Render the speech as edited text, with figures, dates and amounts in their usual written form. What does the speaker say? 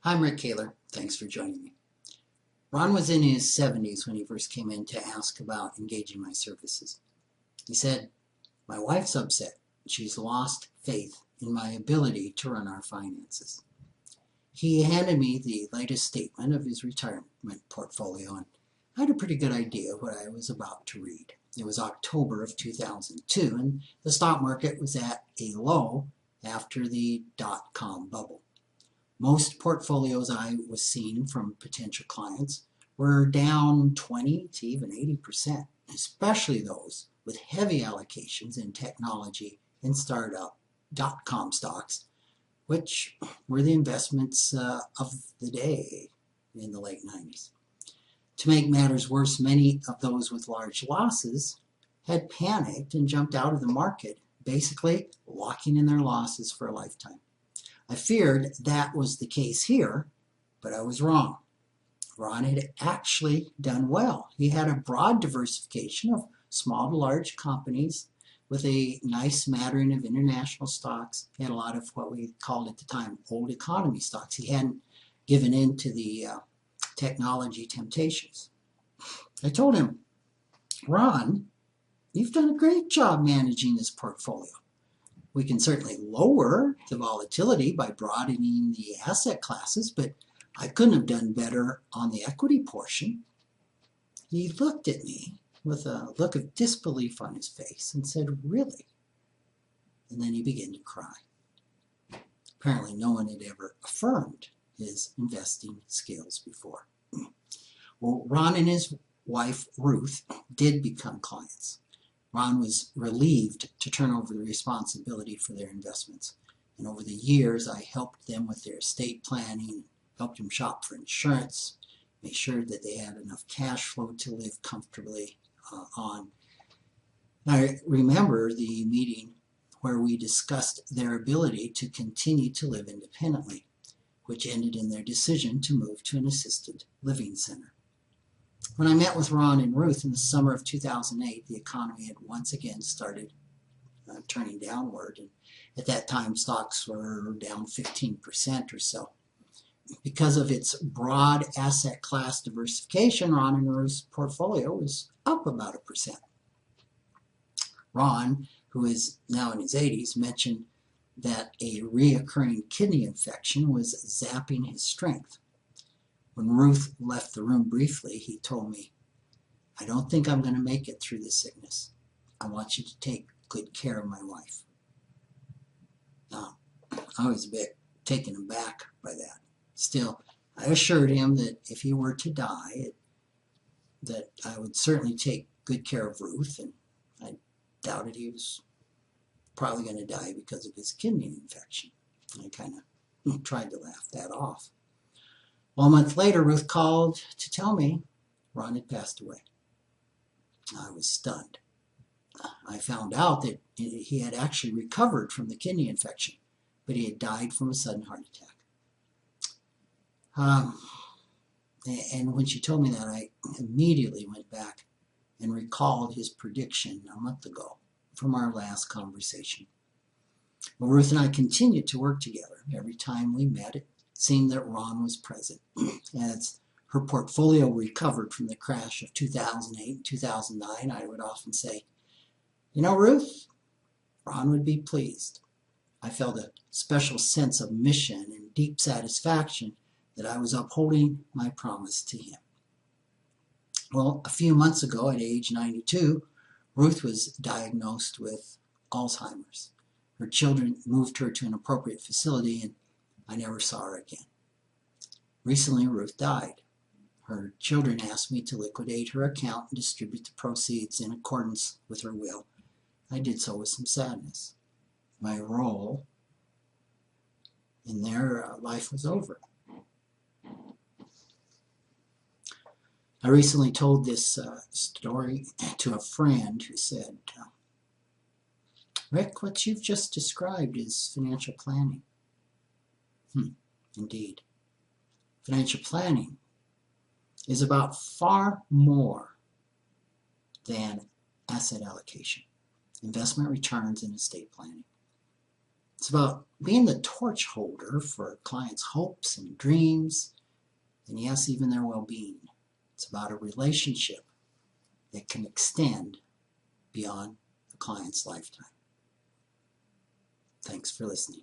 I'm Rick Kaler. Thanks for joining me. Ron was in his 70s when he first came in to ask about engaging my services. He said, "My wife's upset. She's lost faith in my ability to run our finances." He handed me the latest statement of his retirement portfolio, and I had a pretty good idea of what I was about to read. It was October of 2002, and the stock market was at a low after the dot-com bubble. Most portfolios I was seeing from potential clients were down 20 to even 80%, especially those with heavy allocations in technology and startup dot-com stocks, which were the investments of the day in the late 90s. To make matters worse, many of those with large losses had panicked and jumped out of the market, basically locking in their losses for a lifetime. I feared that was the case here, but I was wrong. Ron had actually done well. He had a broad diversification of small to large companies with a nice smattering of international stocks. He had a lot of what we called at the time old economy stocks. He hadn't given in to the technology temptations. I told him, "Ron, you've done a great job managing this portfolio. We can certainly lower the volatility by broadening the asset classes, but I couldn't have done better on the equity portion." He looked at me with a look of disbelief on his face and said, "Really?" And then he began to cry. Apparently no one had ever affirmed his investing skills before. Well, Ron and his wife, Ruth, did become clients. Ron was relieved to turn over the responsibility for their investments. And over the years, I helped them with their estate planning, helped them shop for insurance, made sure that they had enough cash flow to live comfortably on. I remember the meeting where we discussed their ability to continue to live independently, which ended in their decision to move to an assisted living center. When I met with Ron and Ruth in the summer of 2008, the economy had once again started turning downward. And at that time, stocks were down 15% or so. Because of its broad asset class diversification, Ron and Ruth's portfolio was up about 1%. Ron, who is now in his 80s, mentioned that a reoccurring kidney infection was zapping his strength. When Ruth left the room briefly, he told me, "I don't think I'm going to make it through this sickness. I want you to take good care of my wife." Now, I was a bit taken aback by that. Still, I assured him that if he were to die, that I would certainly take good care of Ruth, and I doubted he was probably going to die because of his kidney infection. I kind of tried to laugh that off. Well, a month later, Ruth called to tell me Ron had passed away. I was stunned. I found out that he had actually recovered from the kidney infection, but he had died from a sudden heart attack. And when she told me that, I immediately went back and recalled his prediction a month ago from our last conversation. Well, Ruth and I continued to work together. Every time we met, it seemed that Ron was present. As her portfolio recovered from the crash of 2008 and 2009, I would often say, "You know, Ruth, Ron would be pleased." I felt a special sense of mission and deep satisfaction that I was upholding my promise to him. Well, a few months ago, at age 92, Ruth was diagnosed with Alzheimer's. Her children moved her to an appropriate facility, and I never saw her again. Recently, Ruth died. Her children asked me to liquidate her account and distribute the proceeds in accordance with her will. I did so with some sadness. My role in their life was over. I recently told this story to a friend who said, "Rick, what you've just described is financial planning." Indeed. Financial planning is about far more than asset allocation, investment returns, and estate planning. It's about being the torch holder for a client's hopes and dreams, and yes, even their well-being. It's about a relationship that can extend beyond the client's lifetime. Thanks for listening.